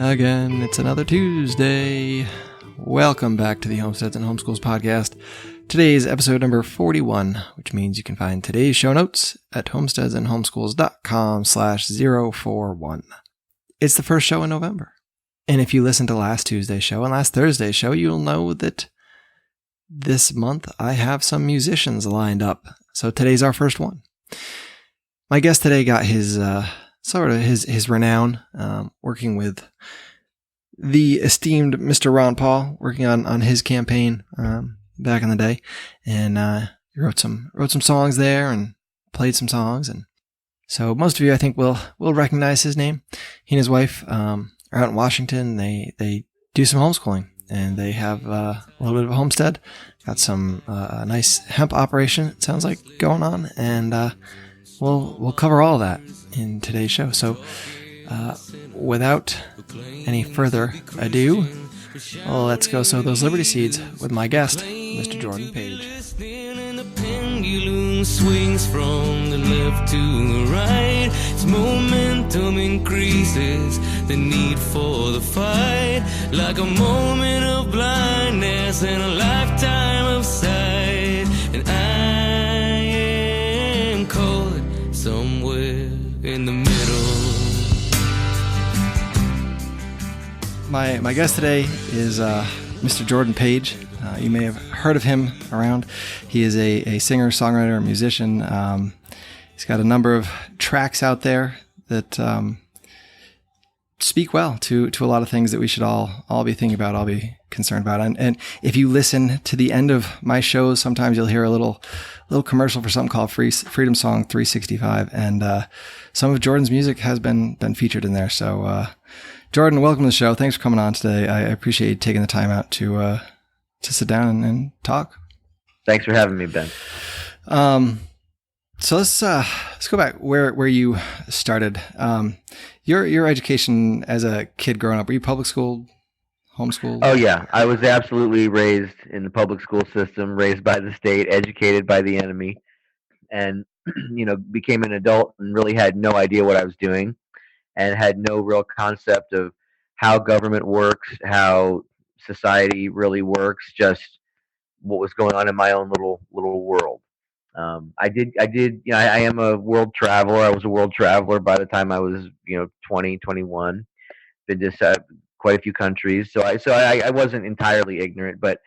Again, it's another Tuesday. Welcome back to the Homesteads and Homeschools podcast. Today is episode number 41, which means you can find today's show notes at homesteadsandhomeschools.com/041. It's the first show in November. And if you listened to last Tuesday's show and last Thursday's show, you'll know that this month I have some musicians lined up. So today's our first one. My guest today got his renown working with the esteemed Mr. Ron Paul, working on his campaign back in the day, and he wrote some songs there and played some songs, and so most of you I think will recognize his name. He and his wife are out in Washington. They do some homeschooling, and they have a little bit of a homestead. Got some nice hemp operation, it sounds like, going on, and we'll cover all of that in today's show. So without any further ado, let's go sow those Liberty seeds with my guest, Mr. Jordan Page. The pendulum swings from the left to the right. Its momentum increases the need for the fight, like a moment of blindness and a lifetime of sight. And I am caught somewhere in the middle. My guest today is Mr. Jordan Page. You may have heard of him around. He is a singer, songwriter, musician. He's got a number of tracks out there that speak well to a lot of things that we should all be thinking about, all be concerned about. And if you listen to the end of my shows, sometimes you'll hear a little commercial for something called Freedom Song 365, and some of Jordan's music has been featured in there. So Jordan, welcome to the show. Thanks for coming on today. I appreciate you taking the time out to sit down and talk. Thanks for having me, Ben. So let's go back where you started. Your education as a kid growing up, were you public school, homeschooled? Oh yeah, I was absolutely raised in the public school system, raised by the state, educated by the enemy, and became an adult and really had no idea what I was doing, and had no real concept of how government works, how society really works, just what was going on in my own little world. I am a world traveler. I was a world traveler by the time I was 20, 21. Been to quite a few countries, so I wasn't entirely ignorant, but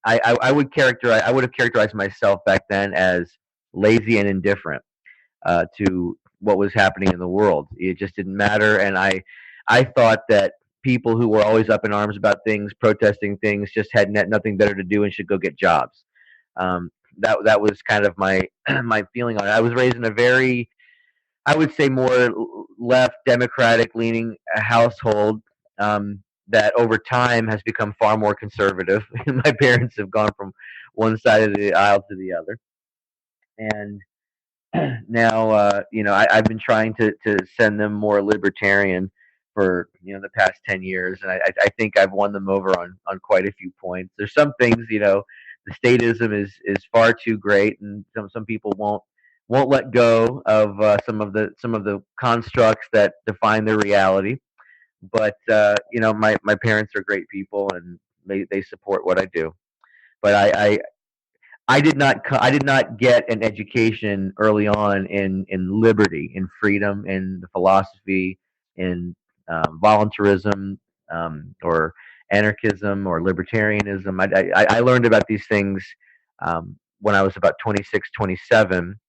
I would have characterized myself back then as lazy and indifferent to what was happening in the world. It just didn't matter, and I thought that people who were always up in arms about things, protesting things, just had nothing better to do and should go get jobs. That was kind of my feeling on it. I was raised in a very, I would say, more left Democratic leaning household that over time has become far more conservative. My parents have gone from one side of the aisle to the other, and now I've been trying to send them more libertarian for the past 10 years, and I think I've won them over on quite a few points. There's some things, the statism is far too great, and some people won't let go of some of the constructs that define their reality. But my parents are great people, and they support what I do. But I did not get an education early on in liberty, in freedom, in the philosophy, in voluntarism, or anarchism, or libertarianism. I learned about these things when I was about 26, 27.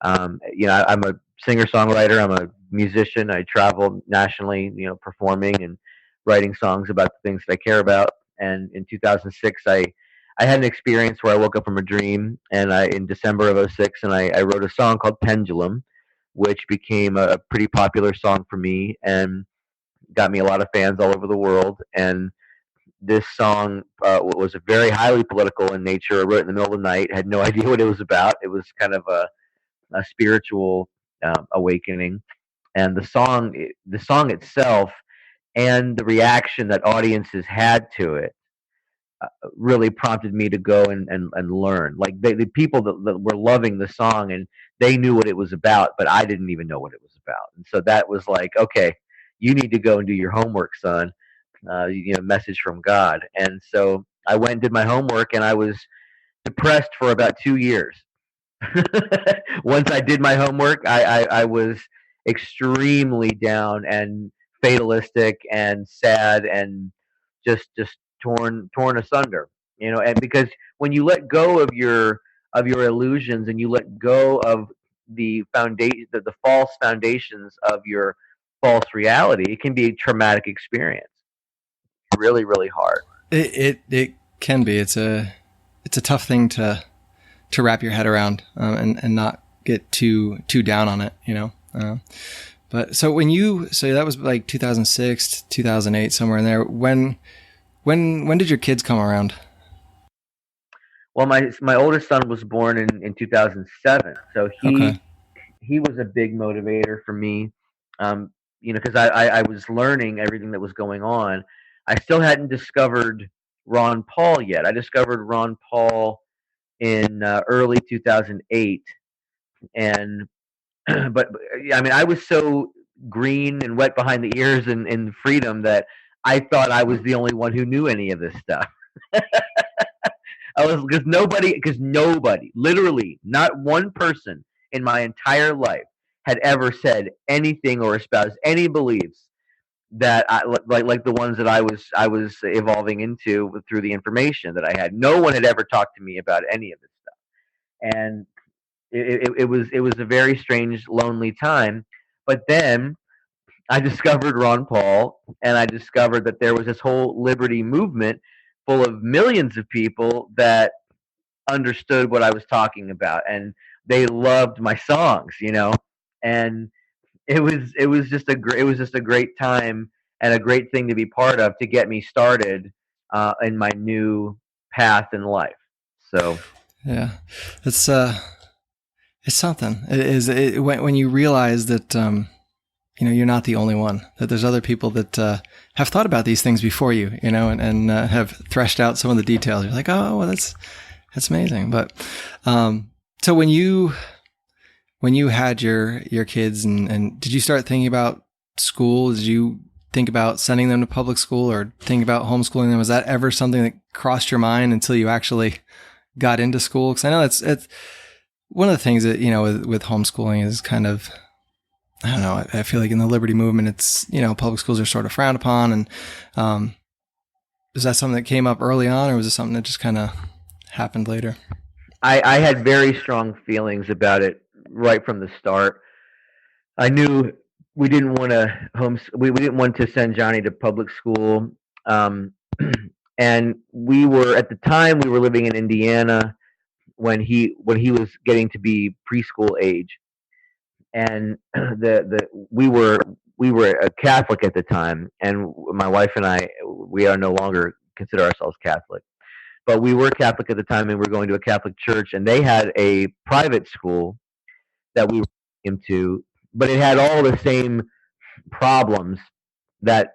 I'm a singer-songwriter. I'm a musician. I travel nationally, performing and writing songs about the things that I care about. And in 2006, I had an experience where I woke up from a dream, and in December of 06, and I wrote a song called Pendulum, which became a pretty popular song for me and got me a lot of fans all over the world. And this song was very highly political in nature. I wrote it in the middle of the night, had no idea what it was about. It was kind of a spiritual awakening. And the song itself and the reaction that audiences had to it really prompted me to go and learn. Like the people that were loving the song, and they knew what it was about, but I didn't even know what it was about. And so that was like, okay, you need to go and do your homework, son. message from God. And so I went and did my homework, and I was depressed for about 2 years. Once I did my homework, I was extremely down and fatalistic and sad and just torn asunder. And because when you let go of your illusions, and you let go of the false foundations of your false reality, it can be a traumatic experience. Really, really hard. It can be. It's a tough thing to wrap your head around, and not get too down on it, but so that was like 2006, 2008, somewhere in there. When did your kids come around? Well, my oldest son was born in 2007, so Okay. he was a big motivator for me. Because I was learning everything that was going on. I still hadn't discovered Ron Paul yet. I discovered Ron Paul in early 2008, and but I mean, I was so green and wet behind the ears in freedom that I thought I was the only one who knew any of this stuff. I was because nobody, literally, not one person in my entire life had ever said anything or espoused any beliefs that like the ones that I was evolving into through the information that I had. No one had ever talked to me about any of this stuff, and it was a very strange, lonely time. But then I discovered Ron Paul, and I discovered that there was this whole liberty movement full of millions of people that understood what I was talking about, and they loved my songs. And it was just a great time and a great thing to be part of to get me started in my new path in life. So Yeah, it's it's something. It is when you realize that you're not the only one. That there's other people that have thought about these things before you. And have threshed out some of the details. You're like, oh, well, that's amazing. But so when you had your kids, and did you start thinking about school? Did you think about sending them to public school or think about homeschooling them? Was that ever something that crossed your mind until you actually got into school? Because I know it's one of the things that, with homeschooling is kind of, I don't know, I feel like in the liberty movement, it's, public schools are sort of frowned upon. And is that something that came up early on, or was it something that just kind of happened later? I had very strong feelings about it right from the start. I knew we didn't want to we didn't want to send Johnny to public school. Um, and at the time we were living in Indiana when he was getting to be preschool age, and we were a Catholic at the time, and my wife and I, we are no longer consider ourselves Catholic, but we were Catholic at the time, and we were going to a Catholic church, and they had a private school that we were into, but it had all the same problems that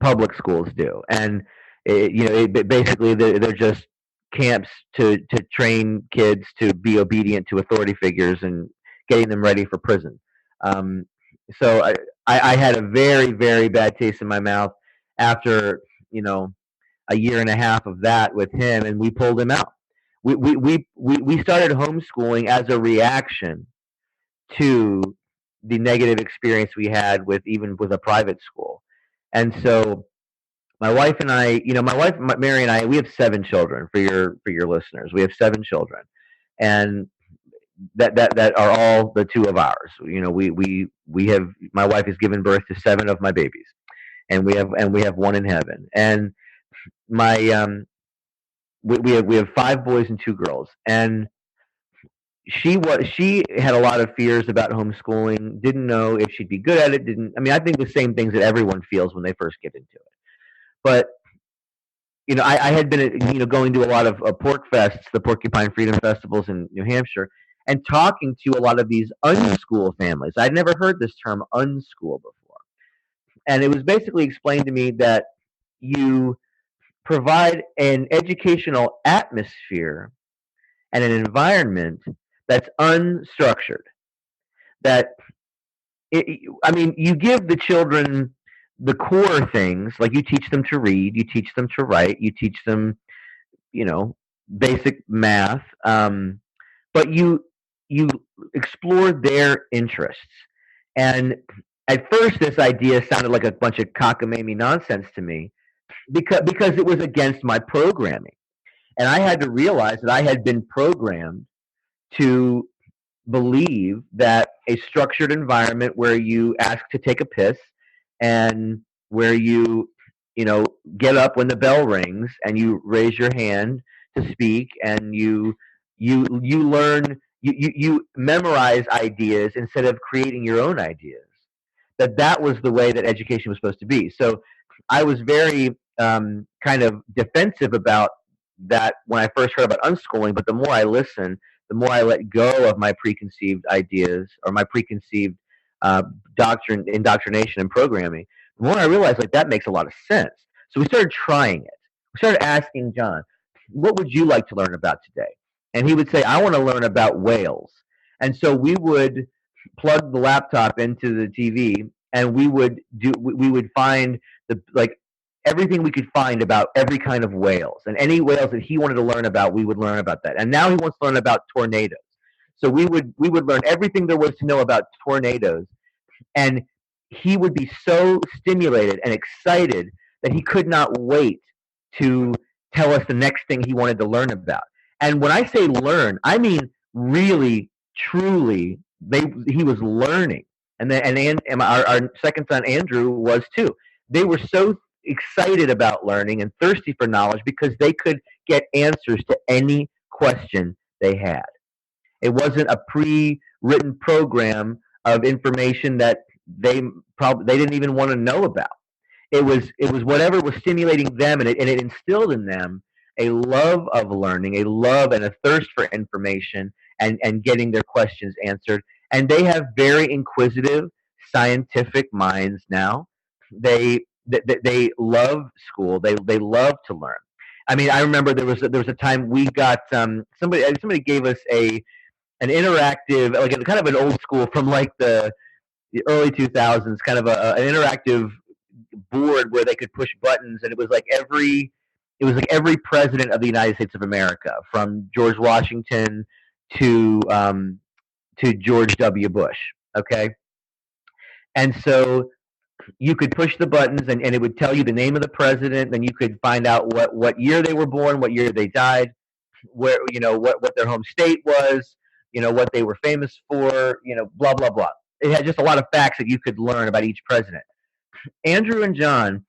public schools do, and basically they're just camps to train kids to be obedient to authority figures and getting them ready for prison. Um, so I had a very, very bad taste in my mouth after a year and a half of that with him, and we pulled him out. We started homeschooling as a reaction to the negative experience we had with a private school. And so my wife and I, Mary and I, we have 7 children for your listeners. We have 7 children, and that are all the 2 of ours. We have my wife has given birth to 7 of my babies, and we have 1 in heaven. And my we have 5 boys and 2 girls, and she had a lot of fears about homeschooling. Didn't know if she'd be good at it. Didn't I mean I think the same things that everyone feels when they first get into it. But I had been going to a lot of pork fests, the Porcupine Freedom Festivals in New Hampshire, and talking to a lot of these unschool families. I'd never heard this term unschool before, and it was basically explained to me that you provide an educational atmosphere and an environment that's unstructured. That I mean, you give the children the core things, like you teach them to read, you teach them to write, you teach them, you know, basic math, but you explore their interests. And at first, this idea sounded like a bunch of cockamamie nonsense to me because it was against my programming, and I had to realize that I had been programmed to believe that a structured environment where you ask to take a piss and where you know, get up when the bell rings and you raise your hand to speak and you learn you memorize ideas instead of creating your own ideas, that was the way that education was supposed to be. So I was very kind of defensive about that when I first heard about unschooling, but the more I listened, the more I let go of my preconceived ideas or my preconceived indoctrination and programming, the more I realized like that makes a lot of sense. So we started trying it. We started asking John, what would you like to learn about today? And he would say, I want to learn about whales. And so we would plug the laptop into the TV and we would find the like everything we could find about every kind of whales, and any whales that he wanted to learn about, we would learn about that. And now he wants to learn about tornadoes. So we would learn everything there was to know about tornadoes, and he would be so stimulated and excited that he could not wait to tell us the next thing he wanted to learn about. And when I say learn, I mean really, truly, he was learning, and our second son Andrew was too. They were so excited about learning and thirsty for knowledge because they could get answers to any question they had. It wasn't a pre-written program of information that they didn't even want to know about. It was whatever was stimulating them, and it instilled in them a love of learning, a love and a thirst for information, and getting their questions answered. And they have very inquisitive, scientific minds now. They love school. They love to learn. I mean, I remember there was a time we got somebody gave us an interactive, like a kind of an old school from like the early 2000s, kind of an interactive board where they could push buttons, and it was like every president of the United States of America, from George Washington to George W. Bush. Okay, and so you could push the buttons, and it would tell you the name of the president. Then you could find out what year they were born, what year they died, where what their home state was, what they were famous for, blah blah blah. It had just a lot of facts that you could learn about each president. Andrew and John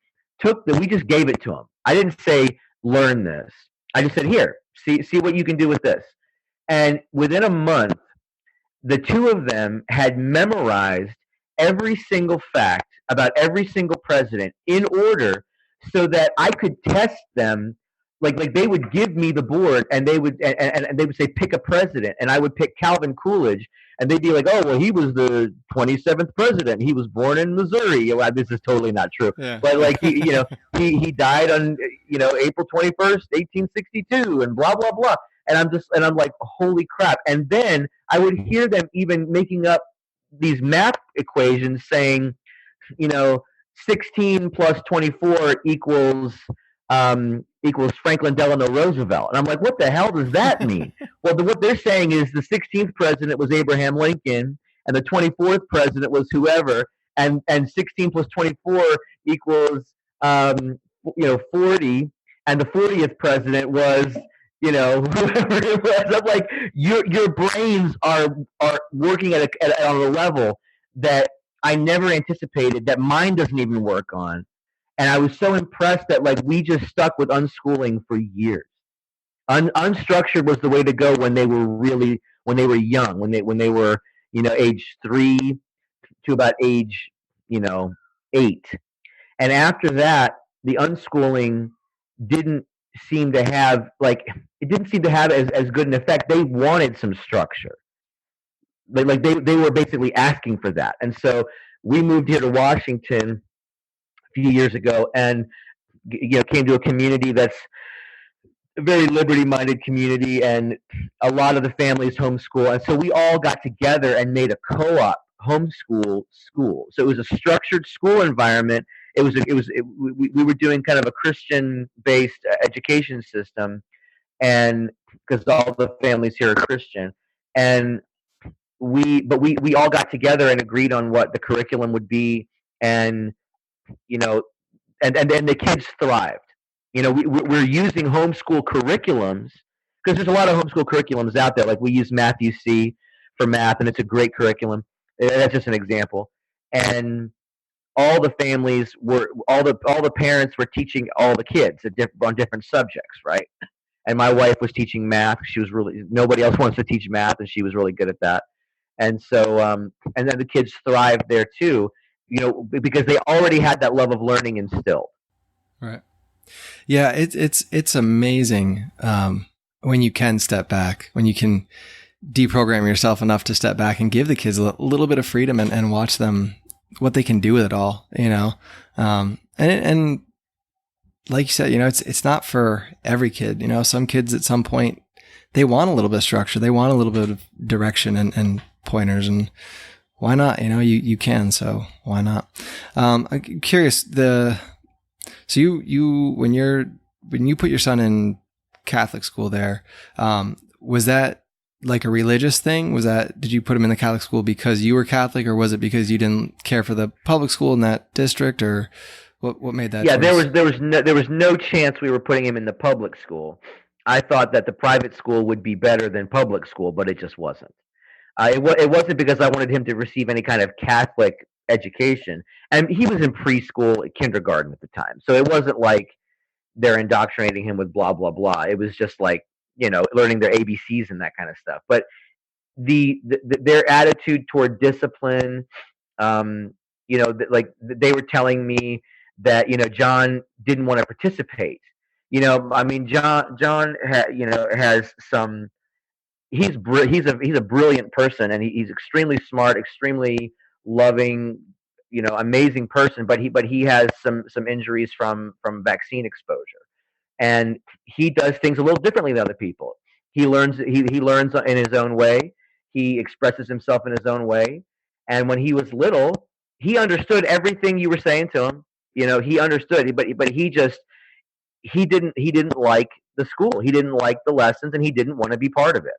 we just gave it to them. I didn't say learn this. I just said, here, see what you can do with this. And within a month, the two of them had memorized every single fact about every single president in order so that I could test them. Like they would give me the board, and they would say pick a president, and I would pick Calvin Coolidge, and they'd be like, oh well, he was the 27th president. He was born in Missouri. Well, this is totally not true, yeah. But like he died on April 21st, 1862, and blah blah blah. And I'm like, holy crap! And then I would hear them even making up these math equations, saying, 16 plus 24 equals Franklin Delano Roosevelt. And I'm like, what the hell does that mean? Well, what they're saying is the 16th president was Abraham Lincoln, and the 24th president was whoever, and 16 plus 24 equals 40, and the 40th president was whoever it was. I'm like, your brains are working on a level that I never anticipated, that mine doesn't even work on. And I was so impressed that we just stuck with unschooling for years. Unstructured was the way to go when they were young, when they were age 3 to about age 8. And after that, the unschooling didn't seem to have as good an effect. They wanted some structure. They were basically asking for that. And so we moved here to Washington few years ago, and came to a community that's a very liberty-minded community, and a lot of the families homeschool, and so we all got together and made a co-op homeschool school. So it was a structured school environment We were doing kind of a Christian based education system, and because all the families here are Christian, and we all got together and agreed on what the curriculum would be, and you know, and the kids thrived. We're using homeschool curriculums because there's a lot of homeschool curriculums out there. Like we use Matthew C for math, and it's a great curriculum. That's just an example. And all the parents were teaching all the kids on different subjects, right? And my wife was teaching math. She was really nobody else wants to teach math, and she was really good at that. And so, and then the kids thrived there too, because they already had that love of learning instilled. Right. Yeah, it's amazing when you can step back, when you can deprogram yourself enough to step back and give the kids a little bit of freedom and watch them what they can do with it all, and like you said, it's not for every kid. Some kids at some point they want a little bit of structure, they want a little bit of direction and pointers, and why not? You can, so why not? I'm curious. So you when you put your son in Catholic school there, was that like a religious thing? Did you put him in the Catholic school because you were Catholic, or was it because you didn't care for the public school in that district, or what made that? Yeah, choice? there was no chance we were putting him in the public school. I thought that the private school would be better than public school, but it just wasn't. It wasn't because I wanted him to receive any kind of Catholic education, and he was in preschool, kindergarten at the time, so it wasn't like they're indoctrinating him with blah blah blah. It was just like learning their ABCs and that kind of stuff. But their attitude toward discipline, like they were telling me that John didn't want to participate. I mean John has some. He's a brilliant person, and he's extremely smart, extremely loving, amazing person. But he has some injuries from vaccine exposure, and he does things a little differently than other people. He learns in his own way. He expresses himself in his own way. And when he was little, he understood everything you were saying to him. He understood, but he didn't like the school. He didn't like the lessons, and he didn't want to be part of it.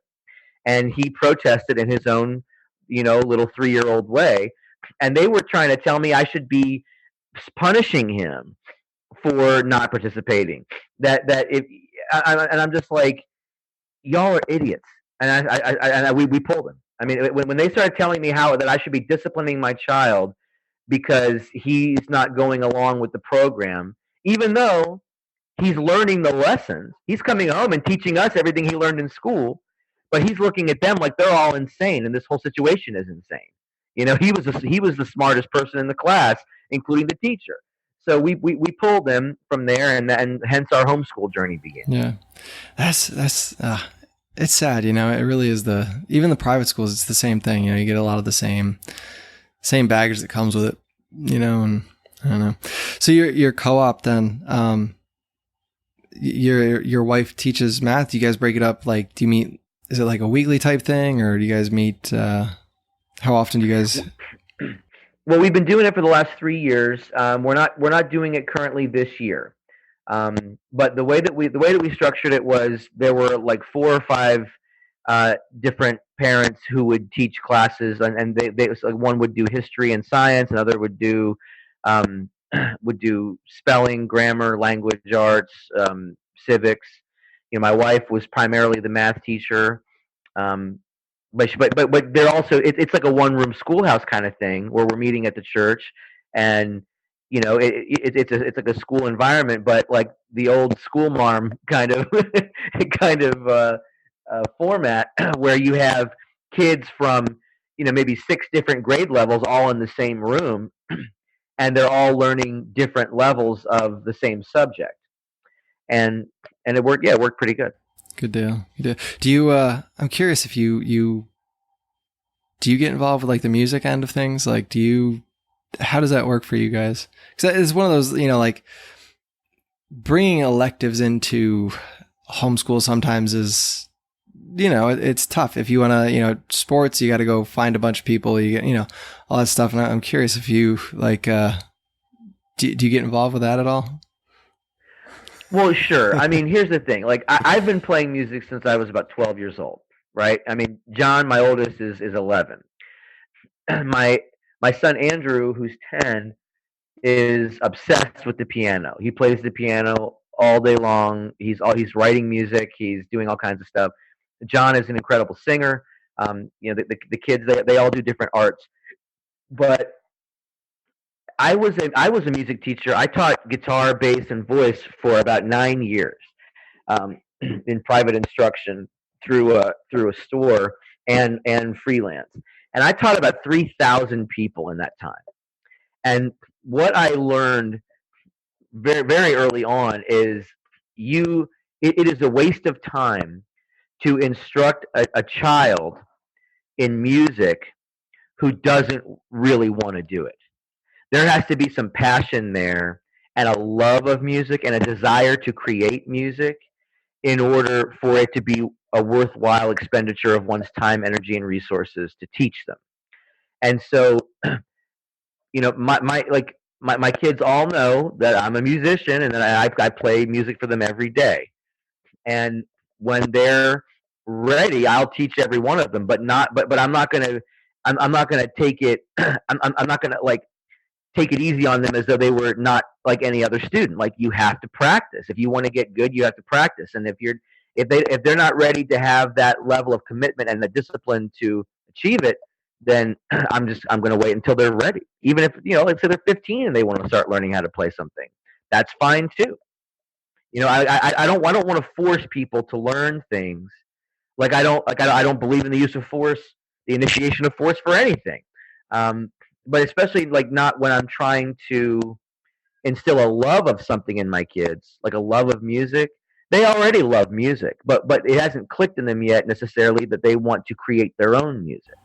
And he protested in his own, little 3-year-old way. And they were trying to tell me I should be punishing him for not participating. That if and I'm just like, y'all are idiots. And we pulled him. I mean, when they started telling me that I should be disciplining my child because he's not going along with the program, even though he's learning the lessons, he's coming home and teaching us everything he learned in school. But he's looking at them like they're all insane, and this whole situation is insane. He was the smartest person in the class, including the teacher. So we pulled him from there, and hence our homeschool journey began. Yeah, that's it's sad. It really is. Even the private schools, it's the same thing. You get a lot of the same baggage that comes with it. And I don't know. So your co-op then. Your wife teaches math. Do you guys break it up? Like, do you meet? Is it like a weekly type thing, or do you guys meet? How often do you guys? Well, we've been doing it for the last 3 years. We're not doing it currently this year. But the way that we structured it was there were like 4 or 5 different parents who would teach classes, and they like one would do history and science, another would do spelling, grammar, language arts, civics. My wife was primarily the math teacher, but they're also it's like a one-room schoolhouse kind of thing where we're meeting at the church, and it's like a school environment, but like the old school marm kind of format where you have kids from maybe 6 different grade levels all in the same room, and they're all learning different levels of the same subject. And it worked. Yeah, it worked pretty good. Good deal. Do you? I'm curious if you do you get involved with like the music end of things? Like, how does that work for you guys? Because it's one of those, like bringing electives into homeschool sometimes is, it's tough. If you want to, sports, you got to go find a bunch of people. You get, all that stuff. And I'm curious if you like Do you get involved with that at all? Well, sure. I mean, here's the thing. Like, I've been playing music since I was about 12 years old, right? I mean, John, my oldest, is 11. My my son Andrew, who's 10, is obsessed with the piano. He plays the piano all day long. He's writing music. He's doing all kinds of stuff. John is an incredible singer. The kids, they all do different arts. But I was a music teacher. I taught guitar, bass, and voice for about 9 years, in private instruction through a store and freelance. And I taught about 3,000 people in that time. And what I learned very very early on is it is a waste of time to instruct a child in music who doesn't really want to do it. There has to be some passion there and a love of music and a desire to create music in order for it to be a worthwhile expenditure of one's time, energy, and resources to teach them. And so, my kids all know that I'm a musician and that I play music for them every day. And when they're ready, I'll teach every one of them, but I'm not gonna take it. I'm not gonna like take it easy on them as though they were not like any other student. Like, you have to practice. If you want to get good, you have to practice. And if they're not ready to have that level of commitment and the discipline to achieve it, then I'm going to wait until they're ready. Even if, let's say they're 15 and they want to start learning how to play something, that's fine too. I don't want to force people to learn things. I don't believe in the use of force, the initiation of force for anything. But especially like not when I'm trying to instill a love of something in my kids, like a love of music. They already love music, but it hasn't clicked in them yet necessarily that they want to create their own music.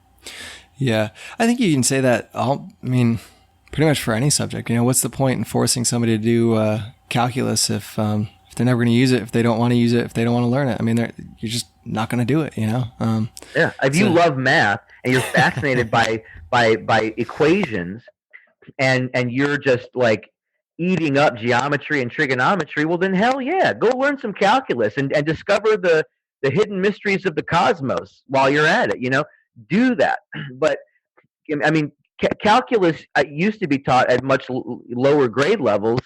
Yeah, I think you can say that. Pretty much for any subject. What's the point in forcing somebody to do calculus if they're never going to use it, if they don't want to use it, if they don't want to learn it? You're just not going to do it. Yeah, if you love math and you're fascinated by equations, and you're just like eating up geometry and trigonometry, well then hell yeah, go learn some calculus and discover the hidden mysteries of the cosmos while you're at it. Do that. But calculus used to be taught at much lower grade levels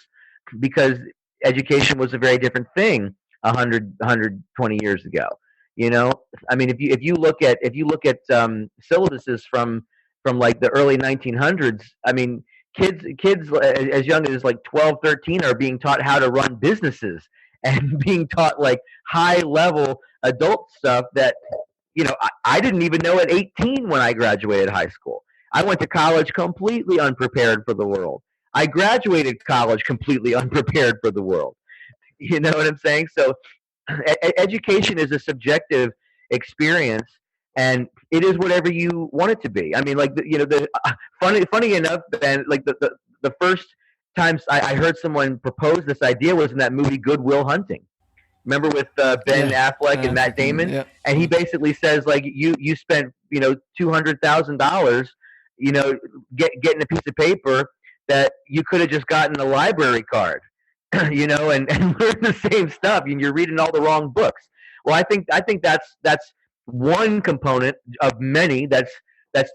because education was a very different thing 120 years ago. If you look at syllabuses from like the early 1900s, kids as young as like 12, 13 are being taught how to run businesses and being taught like high level adult stuff that I didn't even know at 18 when I graduated high school. I went to college completely unprepared for the world. I graduated college completely unprepared for the world. You know what I'm saying? So education is a subjective experience, and it is whatever you want it to be. Funny enough, and like the first times I heard someone propose this idea was in that movie Good Will Hunting. Remember with Ben Affleck and Matt Damon? Yeah. And he basically says like you spent $200,000 getting a piece of paper that you could have just gotten a library card, and learn the same stuff, and you're reading all the wrong books. Well, I think that's one component of many that's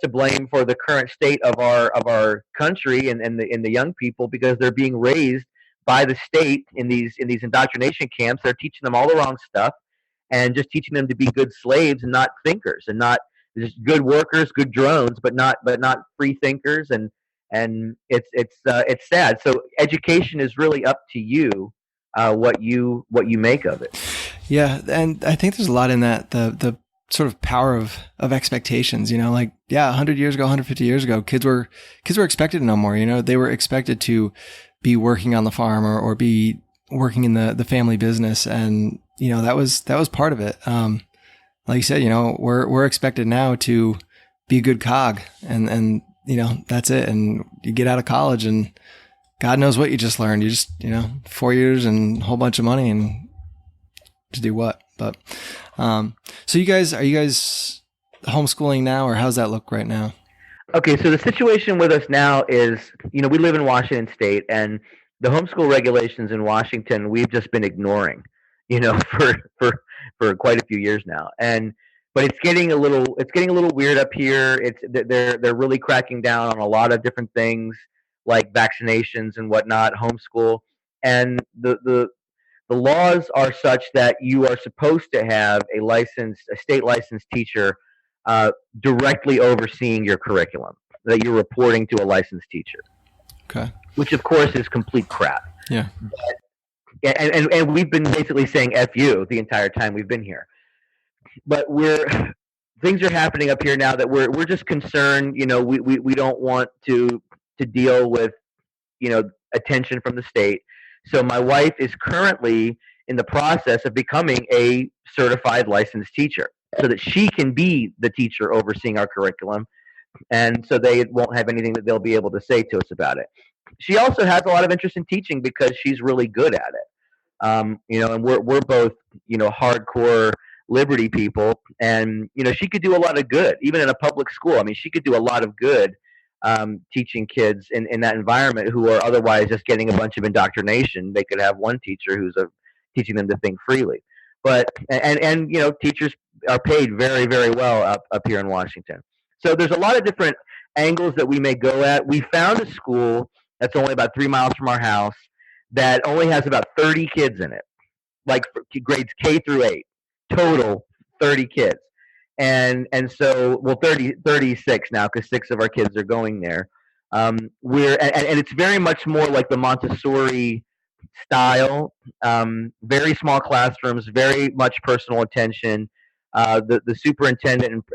to blame for the current state of our country and the young people, because they're being raised by the state in these indoctrination camps. They're teaching them all the wrong stuff and just teaching them to be good slaves and not thinkers, and not just good workers, good drones, but not free thinkers. And it's sad. So education is really up to you, what you make of it. Yeah, and I think there's a lot in that, the sort of power of expectations. 100 years ago, 150 years ago, kids were expected to know more. They were expected to be working on the farm or be working in the family business, and that was part of it. Like you said, we're expected now to be a good cog, and that's it. And you get out of college and God knows what you just learned. You just 4 years and a whole bunch of money, and to do what? But so are you guys homeschooling now, or how's that look right now? Okay, so the situation with us now is, we live in Washington State, and the homeschool regulations in Washington we've just been ignoring, for quite a few years now. And but it's getting a little weird up here. They're really cracking down on a lot of different things like vaccinations and whatnot, homeschool, and the laws are such that you are supposed to have a state licensed teacher uh, directly overseeing your curriculum, that you're reporting to a licensed teacher, Okay. which of course is complete crap. Yeah. And we've been basically saying "f you" the entire time we've been here. But things are happening up here now that we're just concerned. We don't want to deal with attention from the state. So my wife is currently in the process of becoming a certified licensed teacher so that she can be the teacher overseeing our curriculum, and so they won't have anything that they'll be able to say to us about it. She also has a lot of interest in teaching because she's really good at it. And we're both hardcore Liberty people, and she could do a lot of good even in a public school. I mean, she could do a lot of good teaching kids in that environment who are otherwise just getting a bunch of indoctrination. They could have one teacher who's teaching them to think freely. But and teachers are paid very very well up here in Washington. So there's a lot of different angles that we may go at. We found a school that's only about 3 miles from our house that only has about 30 kids in it, like grades K through 8, total 30 kids. And so, well, 36 now because 6 of our kids are going there. And it's very much more like the Montessori style, very small classrooms, very much personal attention. The superintendent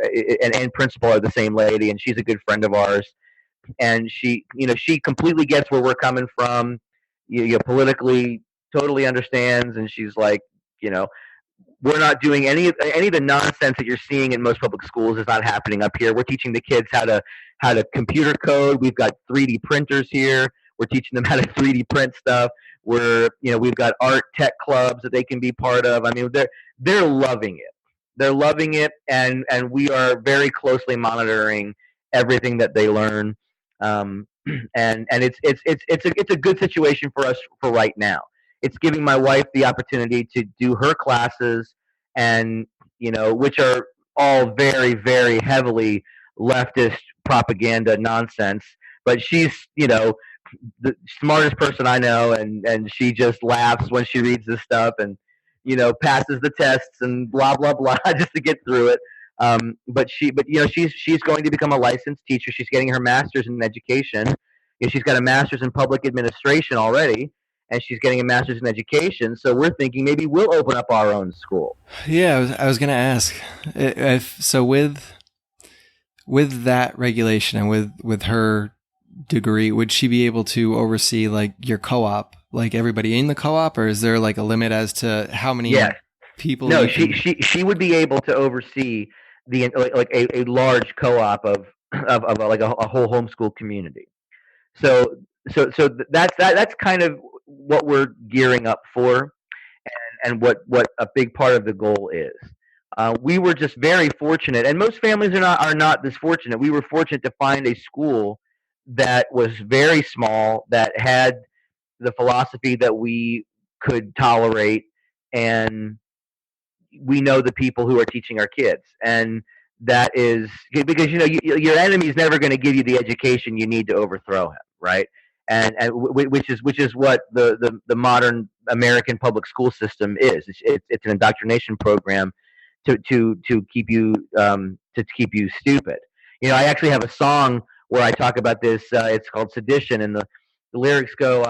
and principal are the same lady, and she's a good friend of ours. And she completely gets where we're coming from. Politically totally understands, and she's like, you know, we're not doing any of the nonsense that you're seeing in most public schools is not happening up here. We're teaching the kids how to computer code. We've got 3D printers here. We're teaching them how to 3D print stuff. We've got art tech clubs that they can be part of. I mean, they're loving it. They're loving it, and we are very closely monitoring everything that they learn. And it's a good situation for us for right now. It's giving my wife the opportunity to do her classes, and which are all very very heavily leftist propaganda nonsense. But she's the smartest person I know, and she just laughs when she reads this stuff, and passes the tests and blah blah blah just to get through it. She's going to become a licensed teacher. She's getting her master's in education. She's got a master's in public administration already, and she's getting a master's in education. So we're thinking maybe we'll open up our own school. Yeah, I was going to ask so with that regulation and with her degree, would she be able to oversee like your co-op, like everybody in the co-op, or is there like a limit as to how many people? No, she would be able to oversee the like a large co-op of like a whole homeschool community. So that's kind of what we're gearing up for, and what a big part of the goal is. We were just very fortunate, and most families are not this fortunate. We were fortunate to find a school that was very small, that had the philosophy that we could tolerate, and we know the people who are teaching our kids, and that is because your enemy is never going to give you the education you need to overthrow him, right? And which is what the modern American public school system is. It's an indoctrination program to keep you stupid. I actually have a song where I talk about this. It's called Sedition, and the lyrics go,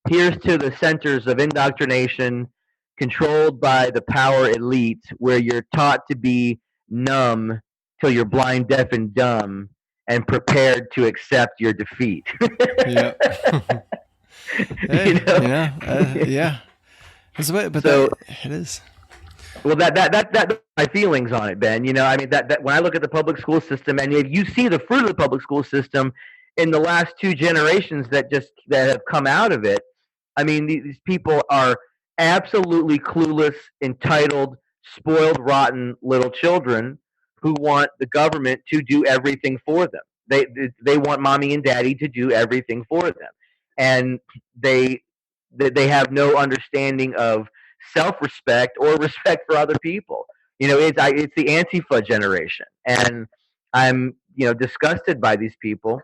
"Here's to the centers of indoctrination, controlled by the power elite, where you're taught to be numb till you're blind, deaf, and dumb, and prepared to accept your defeat." Yeah. Hey, yeah. But so, it is. Well, that my feelings on it, Ben. I mean that when I look at the public school system, and if you see the fruit of the public school system in the last 2 generations that have come out of it, I mean these people are absolutely clueless, entitled, spoiled, rotten little children who want the government to do everything for them. They want mommy and daddy to do everything for them, and they they have no understanding of self-respect or respect for other people. It's the Antifa generation, and I'm disgusted by these people.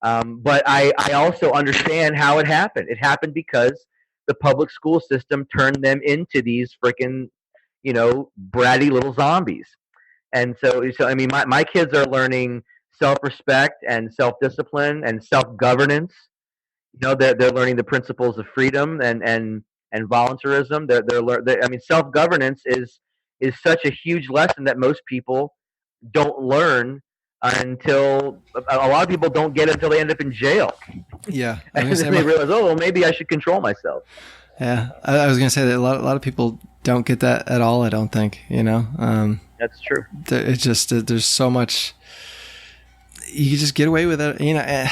But I also understand how it happened. It happened because the public school system turned them into these freaking bratty little zombies. And so I mean, my kids are learning self-respect and self-discipline and self-governance. They're learning the principles of freedom and voluntarism. I mean, self-governance is such a huge lesson that most people don't learn until a lot of people don't get it until they end up in jail. Yeah, and then they realize, oh, well, maybe I should control myself. Yeah, I was gonna say that a lot of people don't get that at all. I don't think That's true. It's just there's so much you can just get away with it. The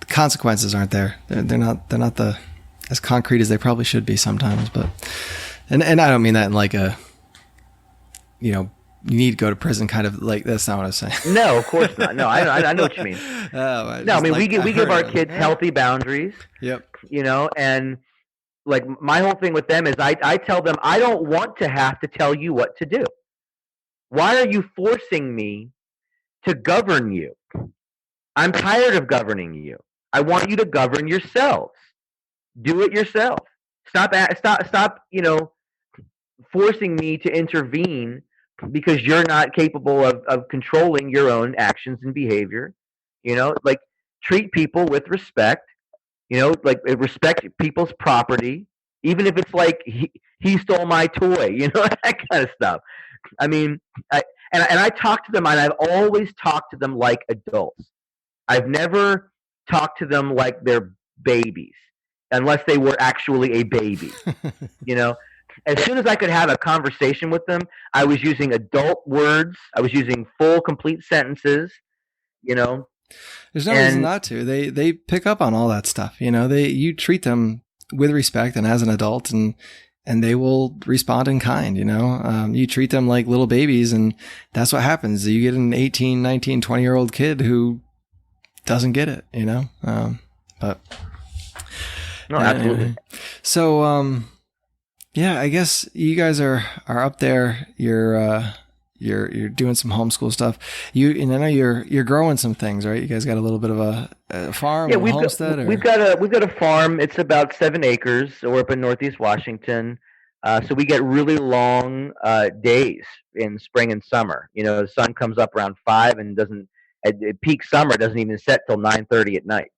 consequences aren't there. They're not as concrete as they probably should be sometimes. But and I don't mean that in like a you need to go to prison kind of, like, that's not what I was saying. No, of course not. No, I know what you mean. I mean, we give our kids healthy boundaries. Yep. And like my whole thing with them is I tell them I don't want to have to tell you what to do. Why are you forcing me to govern you? I'm tired of governing you. I want you to govern yourselves. Do it yourself. Stop, forcing me to intervene because you're not capable of controlling your own actions and behavior. Like, treat people with respect. Like, respect people's property, even if it's like he stole my toy. That kind of stuff. I mean, I talk to them, and I've always talked to them like adults. I've never talked to them like they're babies, unless they were actually a baby. As soon as I could have a conversation with them, I was using adult words. I was using full, complete sentences. There's no reason not to. They pick up on all that stuff. You treat them with respect and as an adult, and they will respond in kind. You treat them like little babies, and that's what happens. You get an 18, 19, 20-year-old kid who doesn't get it. But no, absolutely. Anyway. So, yeah, I guess you guys are up there. You're doing some homeschool stuff. And I know you're growing some things, right? You guys got a little bit of a farm, a homestead. We've got a farm. It's about 7 acres. We're up in Northeast Washington, so we get really long days in spring and summer. The sun comes up around 5 and doesn't at peak summer doesn't even set till 9:30 at night.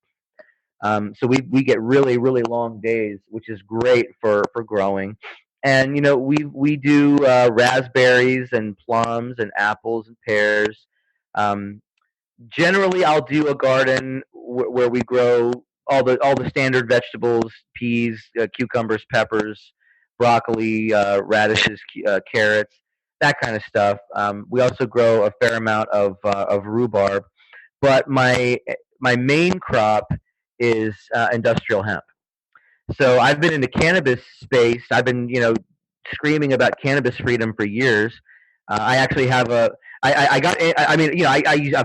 So we get really, really long days, which is great for growing. And we do raspberries and plums and apples and pears. Generally, I'll do a garden where we grow all the standard vegetables: peas, cucumbers, peppers, broccoli, radishes, carrots, that kind of stuff. We also grow a fair amount of rhubarb, but my main crop is industrial hemp. So I've been in the cannabis space. I've been, screaming about cannabis freedom for years. I actually have of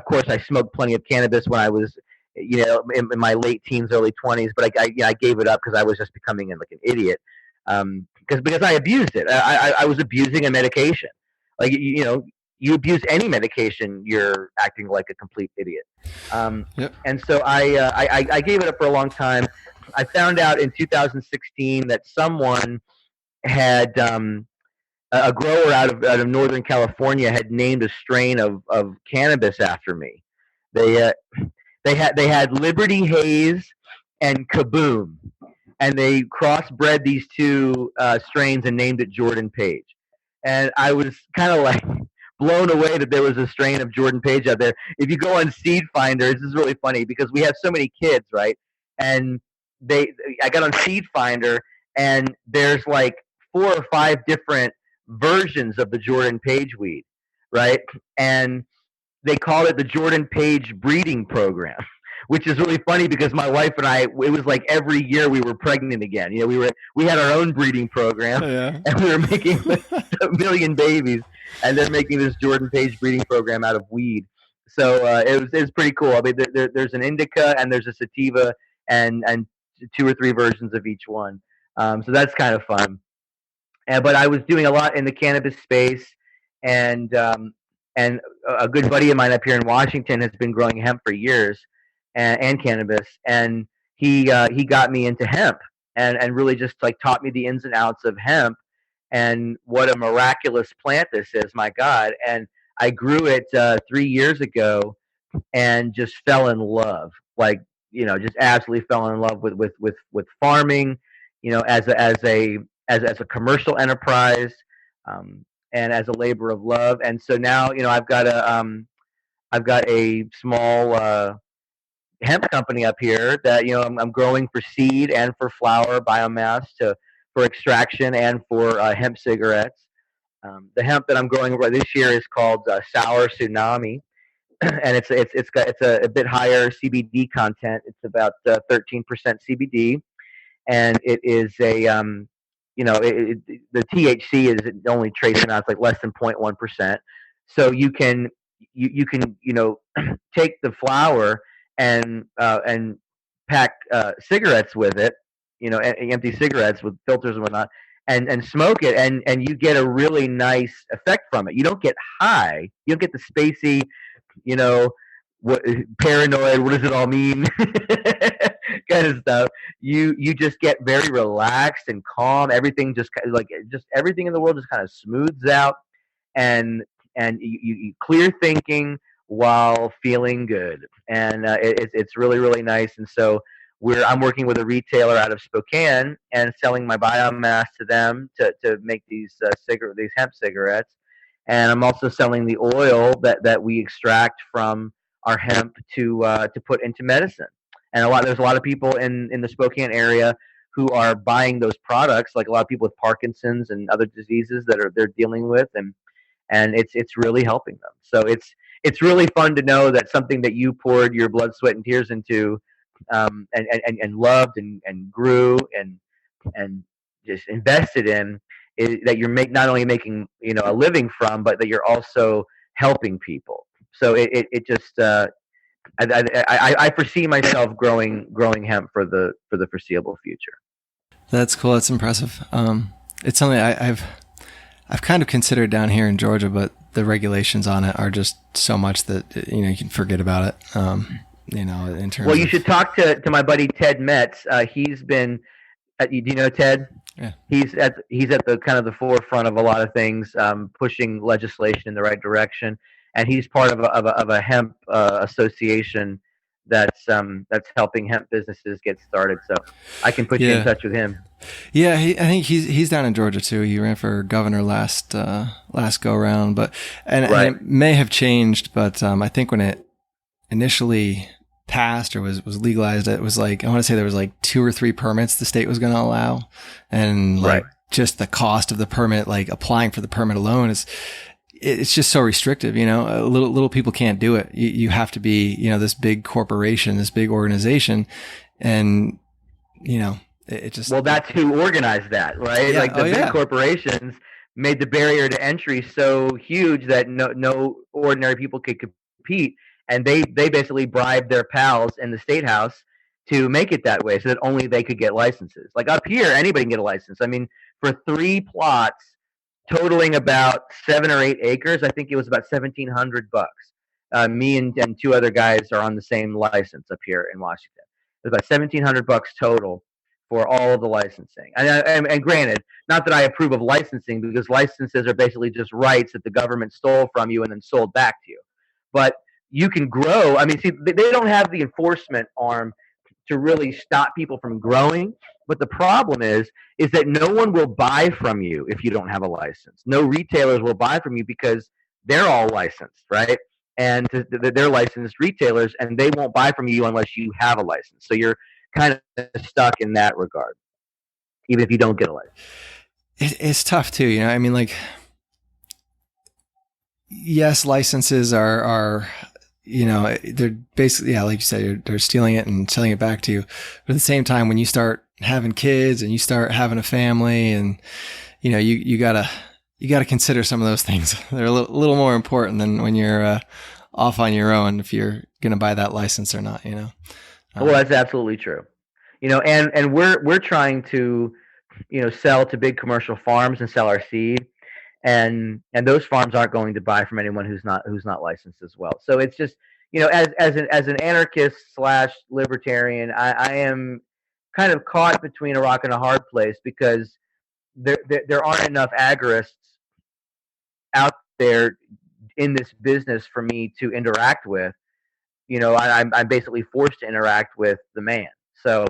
course, I smoked plenty of cannabis when I was, in my late teens, early 20s, but I gave it up because I was just becoming like an idiot. Because I abused it. I was abusing a medication. Like, you abuse any medication, you're acting like a complete idiot. Yep. And so I gave it up for a long time. I found out in 2016 that someone had a grower out of Northern California had named a strain of cannabis after me. They had Liberty Haze and Kaboom, and they crossbred these two strains and named it Jordan Page. And I was kind of like blown away that there was a strain of Jordan Page out there. If you go on Seed Finder, this is really funny because we have so many kids, right? And I got on Seed Finder, and there's like 4 or 5 different versions of the Jordan Page weed, right? And they called it the Jordan Page breeding program, which is really funny because my wife and I, it was like every year we were pregnant again. We had our own breeding program, and we were making a million babies, and they're making this Jordan Page breeding program out of weed. it was pretty cool. I mean, there's an indica and there's a sativa, and two or three versions of each one. So that's kind of fun. But I was doing a lot in the cannabis space, and and a good buddy of mine up here in Washington has been growing hemp for years, and cannabis, and he got me into hemp, and really just like taught me the ins and outs of hemp, and what a miraculous plant this is, my God! And I grew it 3 years ago, and just fell in love, like, just absolutely fell in love with farming, as a commercial enterprise, and as a labor of love. And so now, I've got a small hemp company up here that, I'm growing for seed and for flower biomass, for extraction and for hemp cigarettes. The hemp that I'm growing this year is called Sour Tsunami, and it's a bit higher CBD content. It's about 13% CBD, and it is the THC is only trace amounts, like less than 0.1%. So you can take the flower and pack cigarettes with it, empty cigarettes with filters and whatnot, and smoke it, and you get a really nice effect from it. You don't get high. You don't get the spacey, you know, what paranoid, what does it all mean? Kind of stuff. You just get very relaxed and calm. Everything just everything in the world just kind of smooths out, and you clear thinking while feeling good, and it's really really nice. And so I'm working with a retailer out of Spokane and selling my biomass to them to make these these hemp cigarettes, and I'm also selling the oil that we extract from our hemp to put into medicine. And there's a lot of people in the Spokane area who are buying those products, like a lot of people with Parkinson's and other diseases that they're dealing with, and it's really helping them. So it's really fun to know that something that you poured your blood, sweat, and tears into, and loved and grew and just invested in, that you're not only making a living from, but that you're also helping people. So it just I foresee myself growing hemp for the foreseeable future. That's cool. That's impressive. It's something I've kind of considered down here in Georgia, but the regulations on it are just so much that you can forget about it. In terms. Well, you should talk to my buddy Ted Metz. He's been. Do you know Ted? Yeah. He's at the kind of the forefront of a lot of things, pushing legislation in the right direction, and he's part of a hemp association that's helping hemp businesses get started. So I can put you in touch with him. Yeah, I think he's down in Georgia too. He ran for governor last go round, and it may have changed, but I think when it initially passed or was legalized, it was like, I want to say there was like 2 or 3 permits the state was going to allow, and just the cost of the permit, like applying for the permit alone, it's just so restrictive. Little people can't do it. You have to be this big corporation, this big organization, and it just, well, that's who organized that, right? Yeah. Like the big corporations made the barrier to entry so huge that no ordinary people could compete. And they basically bribed their pals in the state house to make it that way, so that only they could get licenses. Like up here, anybody can get a license. I mean, for 3 plots totaling about 7 or 8 acres, I think it was about $1,700. Me and 2 other guys are on the same license up here in Washington. It's about $1,700 total for all of the licensing. And granted, not that I approve of licensing, because licenses are basically just rights that the government stole from you and then sold back to you. But you can grow. I mean, see, they don't have the enforcement arm to really stop people from growing. But the problem is that no one will buy from you if you don't have a license. No retailers will buy from you because they're all licensed, right? And they're licensed retailers, and they won't buy from you unless you have a license. So you're kind of stuck in that regard, even if you don't get a license. It's tough too, I mean, like, yes, licenses are they're basically, like you said, they're stealing it and selling it back to you. But at the same time, when you start having kids and you start having a family, and you gotta consider some of those things. They're a little more important than when you're off on your own if you're going to buy that license or not, Well, that's absolutely true. And we're trying to, sell to big commercial farms and sell our seed, and those farms aren't going to buy from anyone who's not licensed as well. So it's just, as an anarchist slash libertarian, I am kind of caught between a rock and a hard place, because there aren't enough agorists out there in this business for me to interact with. I'm basically forced to interact with the man. So,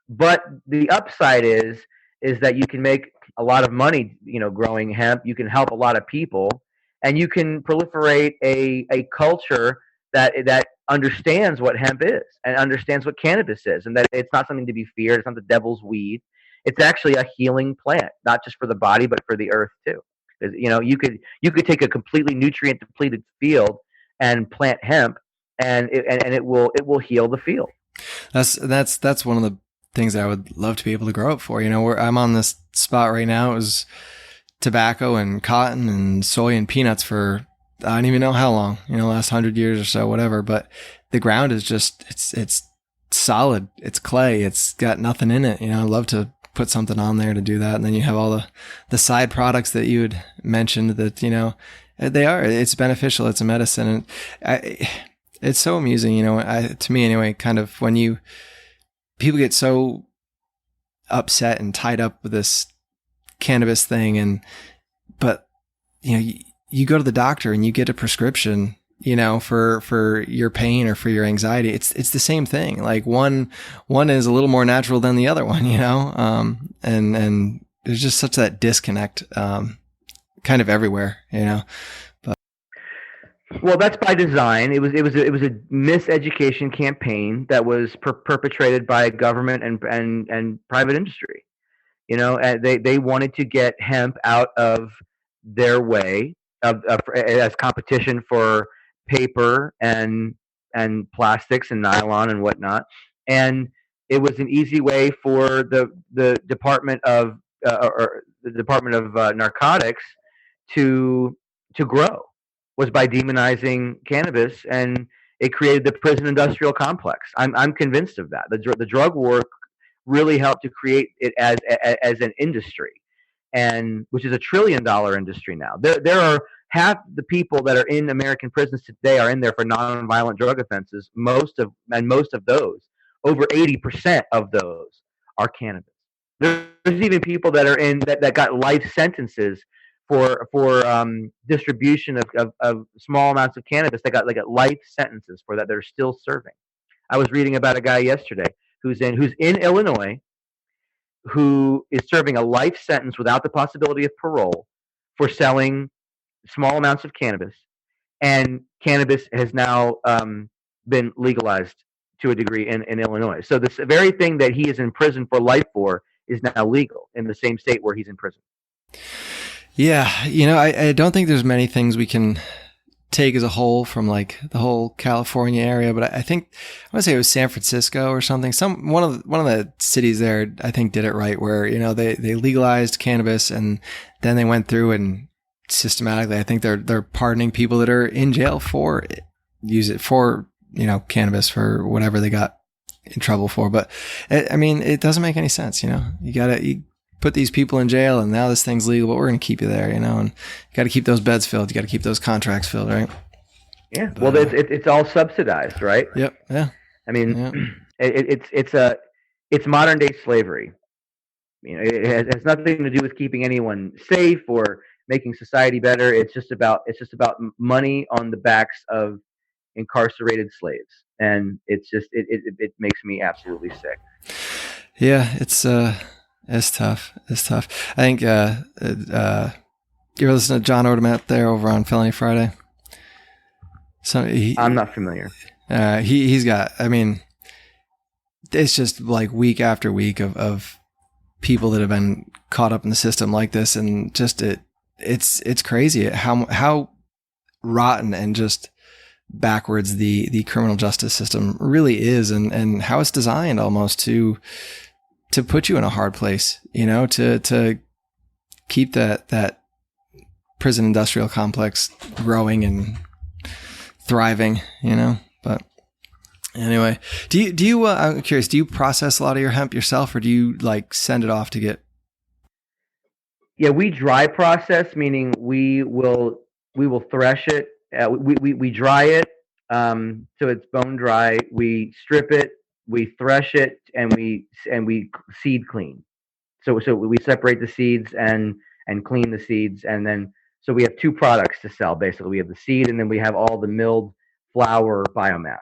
but the upside is that you can make a lot of money, growing hemp. You can help a lot of people, and you can proliferate a culture that understands what hemp is and understands what cannabis is, and that it's not something to be feared. It's not the devil's weed. It's actually a healing plant, not just for the body, but for the earth too. Because you could take a completely nutrient depleted field and plant hemp, and it will heal the field. That's one of the things I would love to be able to grow it for. Where I'm on this spot right now, it was tobacco and cotton and soy and peanuts for I don't even know how long, last 100 years or so, whatever. But the ground is just it's solid. It's clay. It's got nothing in it. I'd love to put something on there to do that. And then you have all the side products that you had mentioned that, it's beneficial. It's a medicine. And it's so amusing, to me anyway, kind of when people get so upset and tied up with this cannabis thing. But you go to the doctor and you get a prescription, for your pain or for your anxiety. It's the same thing. Like one is a little more natural than the other one, and there's just such that disconnect, kind of everywhere, but. Well, that's by design. It was a miseducation campaign that was perpetrated by government and private industry. They wanted to get hemp out of their way as competition for paper and plastics and nylon and whatnot, and it was an easy way for the Department of Narcotics to grow, was by demonizing cannabis, and it created the prison industrial complex. I'm convinced of that. The drug war really helped to create it as an industry, and which is $1 trillion industry now. There are half the people that are in American prisons today are in there for nonviolent drug offenses. Most of those, over 80% of those, are cannabis. There's even people that are in that got life sentences for distribution of small amounts of cannabis. They got life sentences for that. They're still serving. I was reading about a guy yesterday who's in Illinois, who is serving a life sentence without the possibility of parole for selling small amounts of cannabis, and cannabis has now been legalized to a degree in Illinois. So this very thing that he is in prison for life for is now legal in the same state where he's in prison. Yeah, I don't think there's many things we can take as a whole from like the whole California area, but I think I want to say it was San Francisco or something. One of the cities there, I think, did it right, where they legalized cannabis, and then they went through and systematically, I think they're pardoning people that are in jail for cannabis for whatever they got in trouble for. But it doesn't make any sense. You put these people in jail, and now this thing's legal, but we're going to keep you there, and you got to keep those beds filled. You got to keep those contracts filled, right? Yeah. But, well, it's all subsidized, right? Yep. Yeah. It's modern day slavery. It has nothing to do with keeping anyone safe or making society better. It's just about money on the backs of incarcerated slaves, and it makes me absolutely sick. Yeah, it's tough. It's tough. I think you're listening to John Odermatt there over on Felony Friday. I'm not familiar. He's got. It's just like week after week of people that have been caught up in the system like this, and just it's crazy how rotten and just backwards the criminal justice system really is, and how it's designed almost to put you in a hard place, to keep that prison industrial complex growing. And thriving, but anyway, do you, I'm curious, do you process a lot of your hemp yourself, or do you like send it off to get? Yeah, we dry process, meaning we will thresh it. We dry it so it's bone dry. We strip it, we thresh it, and we seed clean. So we separate the seeds and clean the seeds, and then so we have two products to sell. Basically, we have the seed, and then we have all the milled flour biomass.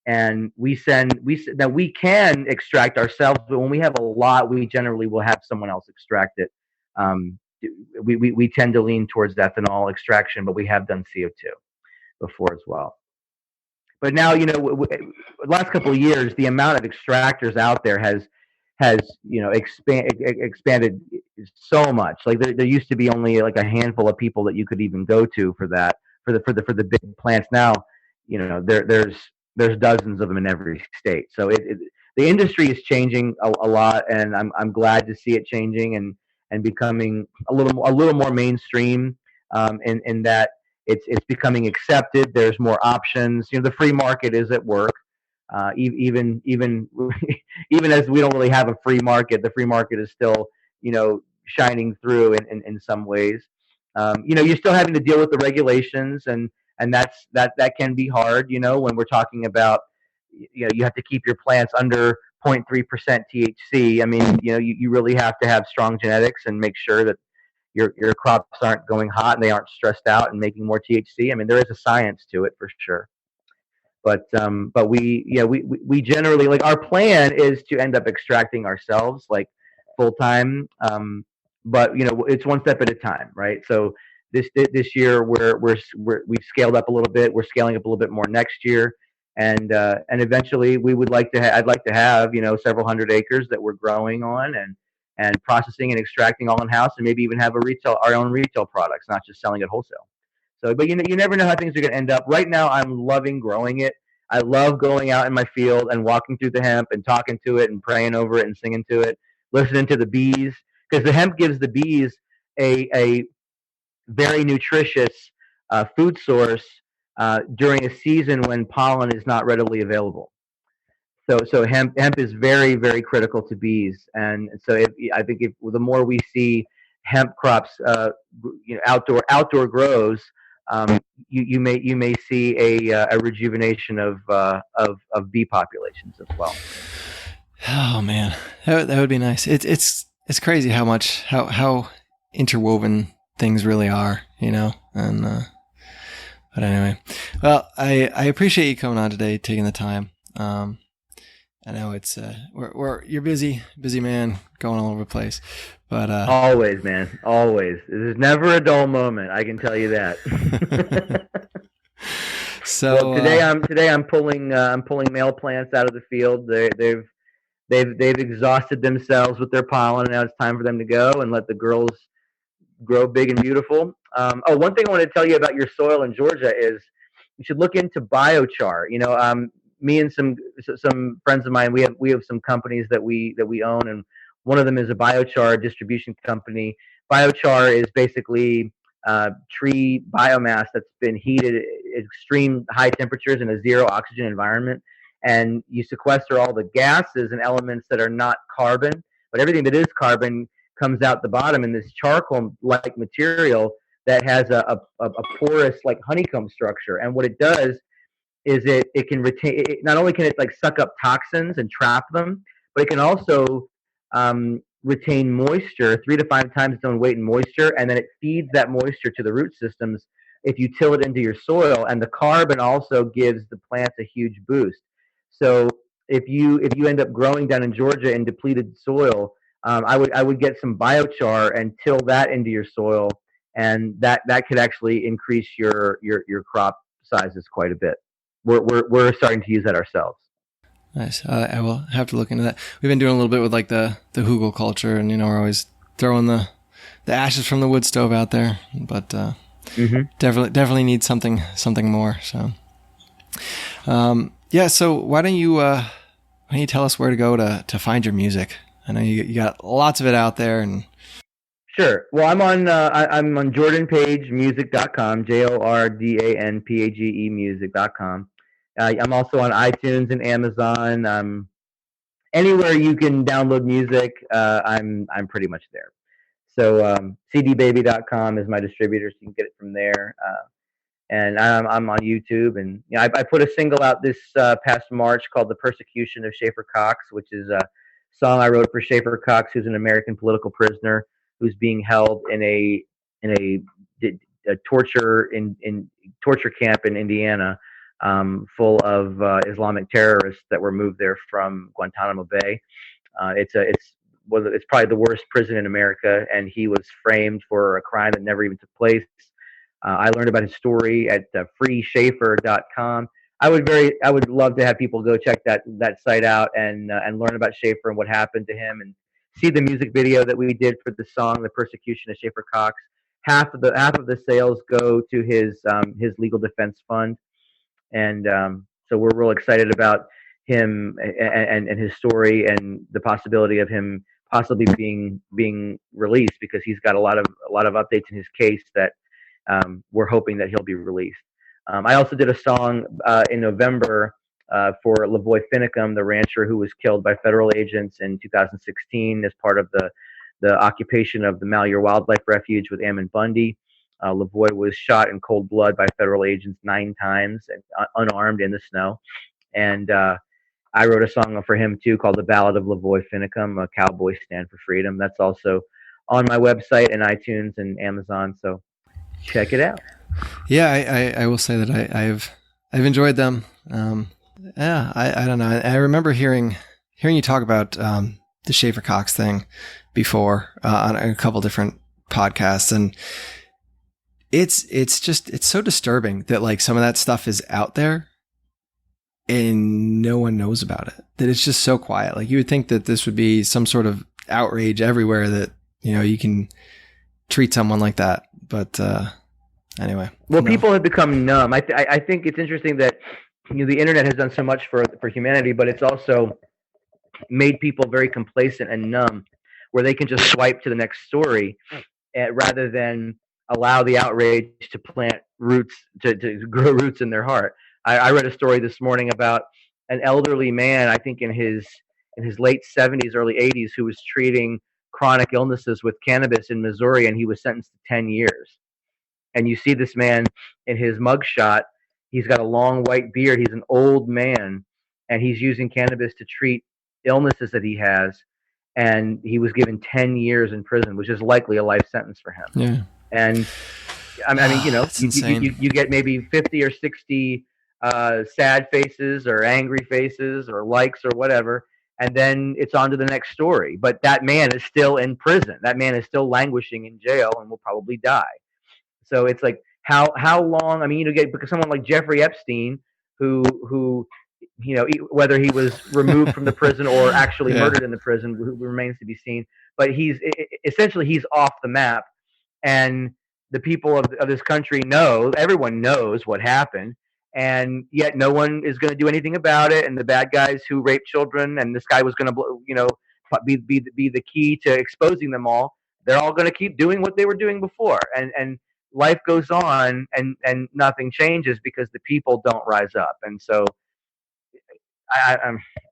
And now we can extract ourselves, but when we have a lot, we generally will have someone else extract it. Um, we tend to lean towards ethanol extraction, but we have done CO2 before as well. But now, the last couple of years, the amount of extractors out there has expanded so much. Like there used to be only like a handful of people that you could even go to for that for the big plants. Now, there's dozens of them in every state. So the industry is changing a lot, and I'm glad to see it changing and becoming a little more mainstream, in that it's becoming accepted. There's more options. The free market is at work. Even even as we don't really have a free market, the free market is still shining through in some ways. You're still having to deal with the regulations, and that can be hard. When we're talking about you have to keep your plants under 0.3% THC. I mean, you really have to have strong genetics and make sure that your crops aren't going hot and they aren't stressed out and making more THC. I mean, there is a science to it for sure. But we generally, like, our plan is to end up extracting ourselves like full time. But it's one step at a time, right? So this year we've scaled up a little bit. We're scaling up a little bit more next year, and eventually we would like to. I'd like to have several hundred acres that we're growing on and processing and extracting all in house, and maybe even have our own retail products, not just selling at wholesale. So, but you never know how things are going to end up. Right now, I'm loving growing it. I love going out in my field and walking through the hemp and talking to it and praying over it and singing to it, listening to the bees, because the hemp gives the bees a very nutritious food source during a season when pollen is not readily available. So hemp is very, very critical to bees, and so I think the more we see hemp crops, outdoor grows, you may see a rejuvenation of bee populations as well. Oh man, that would be nice. It's crazy how interwoven things really are, and but anyway, well, I appreciate you coming on today, taking the time. I know it's you're busy man, going all over the place, but always, man, always. There's never a dull moment. I can tell you that. So today I'm pulling male plants out of the field. They've exhausted themselves with their pollen, and now it's time for them to go and let the girls grow big and beautiful. One thing I want to tell you about your soil in Georgia is you should look into biochar. Me and some friends of mine, we have some companies that we own, and one of them is a biochar distribution company. Biochar is basically tree biomass that's been heated at extreme high temperatures in a zero oxygen environment, and you sequester all the gases and elements that are not carbon, but everything that is carbon comes out the bottom in this charcoal-like material that has a porous, like, honeycomb structure. And what it does is it can retain. Not only can it like suck up toxins and trap them, but it can also retain moisture 3 to 5 times its own weight in moisture, and then it feeds that moisture to the root systems if you till it into your soil. And the carbon also gives the plants a huge boost. So if you end up growing down in Georgia in depleted soil, I would get some biochar and till that into your soil, and that could actually increase your crop sizes quite a bit. We're starting to use that ourselves. Nice. I will have to look into that. We've been doing a little bit with like the hugel culture, and we're always throwing the ashes from the wood stove out there, but definitely need something more. So, yeah. So why don't you tell us where to go to find your music? I know you got lots of it out there, and Sure. Well, I'm on jordanpagemusic.com, JORDANPAGE music.com. I'm also on iTunes and Amazon. Anywhere you can download music, I'm pretty much there. So cdbaby.com is my distributor, so you can get it from there. And I'm on YouTube, and I put a single out this past March called "The Persecution of Schaefer Cox," which is a song I wrote for Schaefer Cox, who's an American political prisoner who's being held in a torture camp in Indiana, full of Islamic terrorists that were moved there from Guantanamo Bay. It's probably the worst prison in America, and he was framed for a crime that never even took place. I learned about his story at freeschaefer.com. I would love to have people go check that site out and learn about Schaefer and what happened to him, and see the music video that we did for the song "The Persecution of Schaefer Cox." Half of the sales go to his legal defense fund, and so we're real excited about him and his story, and the possibility of him possibly being released, because he's got a lot of updates in his case that we're hoping that he'll be released. I also did a song in November for Lavoy Finicum, the rancher who was killed by federal agents in 2016 as part of the occupation of the Malheur Wildlife Refuge with Ammon Bundy. Lavoy was shot in cold blood by federal agents 9 times, and unarmed in the snow. And I wrote a song for him too called "The Ballad of Lavoy Finicum, a Cowboy Stand for Freedom." That's also on my website and iTunes and Amazon. So check it out. Yeah, I will say that I've enjoyed them. Yeah, I don't know. I remember hearing you talk about the Schaefer Cox thing before on a couple different podcasts, and it's so disturbing that like some of that stuff is out there and no one knows about it. That it's just so quiet. Like you would think that this would be some sort of outrage everywhere, that you can treat someone like that, but anyway. Well, people have become numb. I think it's interesting that the internet has done so much for humanity, but it's also made people very complacent and numb, where they can just swipe to the next story rather than allow the outrage to plant roots, to grow roots in their heart. I read a story this morning about an elderly man, I think in his late 70s, early 80s, who was treating chronic illnesses with cannabis in Missouri, and he was sentenced to 10 years. And you see this man in his mugshot. He's got a long white beard. He's an old man, and he's using cannabis to treat illnesses that he has. And he was given 10 years in prison, which is likely a life sentence for him. Yeah. And I mean, you get maybe 50 or 60 sad faces or angry faces or likes or whatever, and then it's on to the next story. But that man is still in prison. That man is still languishing in jail and will probably die. So it's like, how long? I mean, because someone like Jeffrey Epstein, who whether he was removed from the prison or actually murdered in the prison, who remains to be seen. But he's off the map, and the people of this country everyone knows what happened, and yet no one is going to do anything about it. And the bad guys who raped children, and this guy was going to be the key to exposing them all. They're all going to keep doing what they were doing before, and life goes on, and nothing changes because the people don't rise up. And so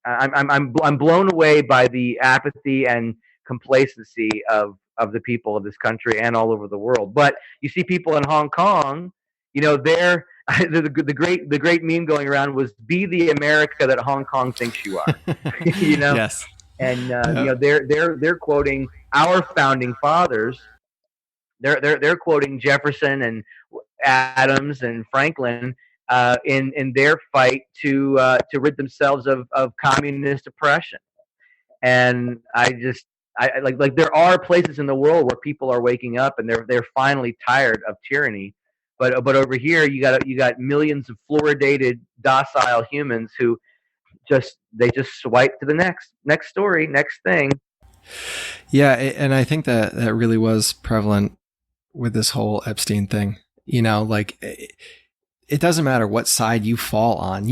I'm blown away by the apathy and complacency of the people of this country and all over the world. But you see people in Hong Kong, they're the great meme going around was, be the America that Hong Kong thinks you are. Yes. And they're quoting our founding fathers. They're quoting Jefferson and Adams and Franklin in their fight to rid themselves of communist oppression. And there are places in the world where people are waking up and they're finally tired of tyranny. But over here you got millions of fluoridated docile humans who just swipe to the next story, next thing. Yeah, and I think that really was prevalent with this whole Epstein thing. Like it doesn't matter what side you fall on.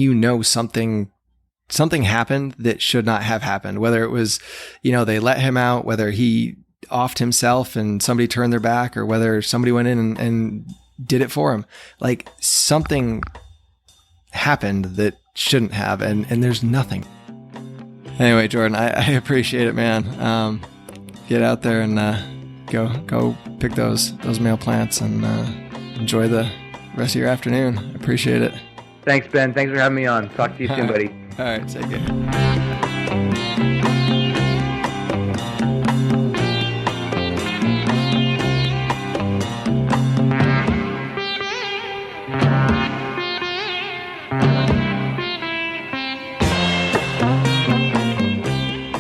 Something happened that should not have happened. Whether it was, they let him out, whether he offed himself and somebody turned their back, or whether somebody went in and did it for him. Like, something happened that shouldn't have, and there's nothing. Anyway, Jordan, I appreciate it, man. Get out there and go pick those male plants and enjoy the rest of your afternoon. I appreciate it. Thanks, Ben. Thanks for having me on. Talk to you soon, buddy. All right, take care.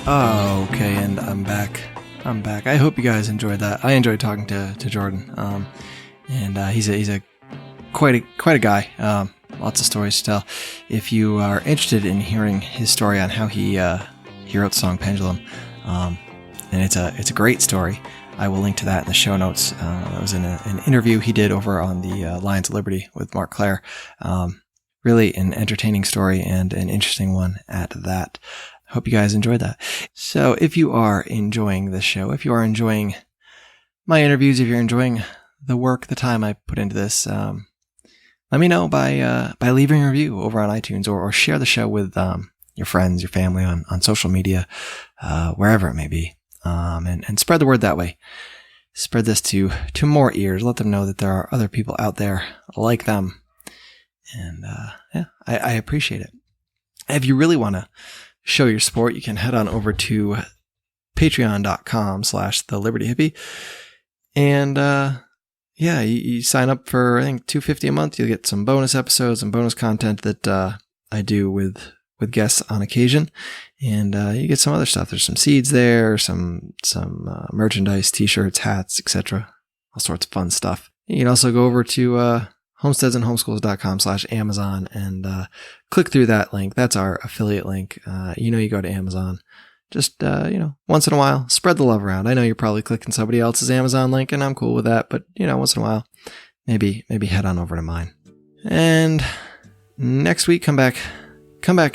Oh, okay, and I'm back. I hope you guys enjoyed that. I enjoyed talking to Jordan, and he's quite a guy. Lots of stories to tell. If you are interested in hearing his story on how he wrote the song Pendulum, and it's a great story. I will link to that in the show notes. That was in an interview he did over on the Lions of Liberty with Mark Clare. Really an entertaining story and an interesting one at that. Hope you guys enjoyed that. So if you are enjoying this show, if you are enjoying my interviews, if you're enjoying the work, the time I put into this, let me know by leaving a review over on iTunes, or share the show with your friends, your family on social media, wherever it may be, and spread the word that way. Spread this to more ears. Let them know that there are other people out there like them. And I appreciate it. If you really want to show your support, you can head on over to patreon.com/the Liberty Hippie. And you sign up for, I think, $2.50 a month. You'll get some bonus episodes and bonus content that I do with guests on occasion. And you get some other stuff. There's some seeds there, some merchandise, t-shirts, hats, etc. All sorts of fun stuff. You can also go over to homesteadsandhomeschools.com/Amazon and click through that link. That's our affiliate link. You go to Amazon. Just, once in a while, spread the love around. I know you're probably clicking somebody else's Amazon link, and I'm cool with that, but, once in a while, maybe head on over to mine. And next week, come back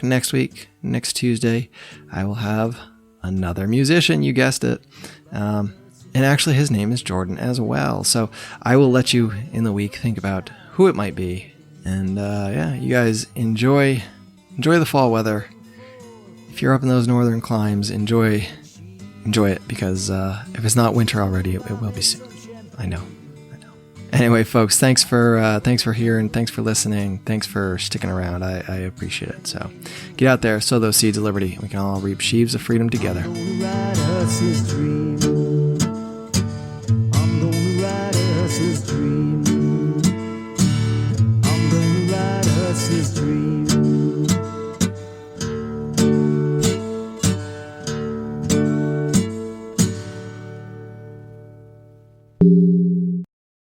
next week, next Tuesday, I will have another musician, you guessed it. And actually, his name is Jordan as well. So I will let you in the week think about who it might be. And you guys enjoy the fall weather. If you're up in those northern climes, enjoy it, because if it's not winter already, it will be soon. I know. Anyway, folks, thanks for hearing, thanks for listening, thanks for sticking around. I appreciate it. So get out there, sow those seeds of liberty, and we can all reap sheaves of freedom together. I'm gonna ride us his dream.